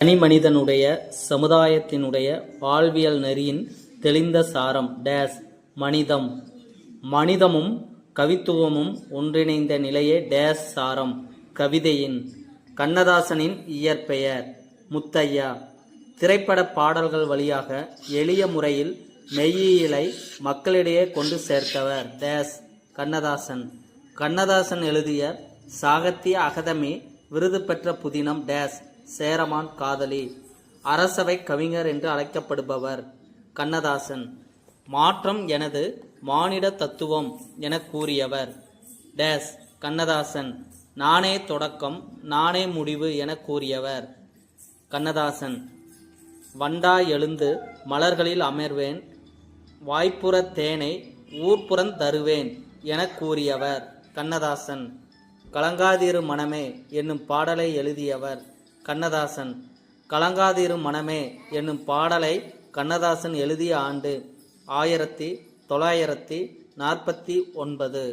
தனி மனிதனுடைய சமுதாயத்தினுடைய வாழ்வியல் நெறியின் தெளிந்த சாரம் டேஸ் மனிதம். மனிதமும் கவித்துவமும் ஒன்றிணைந்த நிலையே டேஸ் சாரம் கவிதையின். கண்ணதாசனின் இயற்பெயர் முத்தையா. திரைப்பட பாடல்கள் வழியாக எளிய முறையில் மெய்யியலை மக்களிடையே கொண்டு சேர்த்தவர் டேஸ் கண்ணதாசன். கண்ணதாசன் எழுதிய சாகித்ய அகாதமி விருது பெற்ற புதினம் டேஸ் சேரமான் காதலி. அரசவை கவிஞர் என்று அழைக்கப்படுபவர் கண்ணதாசன். மாற்றம் எனது மானிட தத்துவம் என கூறியவர் டேஸ் கண்ணதாசன். நானே தொடக்கம் நானே முடிவு என கூறியவர் கண்ணதாசன். வண்டாய் எழுந்து மலர்களில் அமர்வேன், வாய்ப்புற தேனை ஊர்ப்புறந் தருவேன் என கூறியவர் கண்ணதாசன். கலங்காதிரு மனமே என்னும் பாடலை எழுதியவர் கண்ணதாசன். கலங்காதிரு மனமே என்னும் பாடலை கண்ணதாசன் எழுதிய ஆண்டு 1949.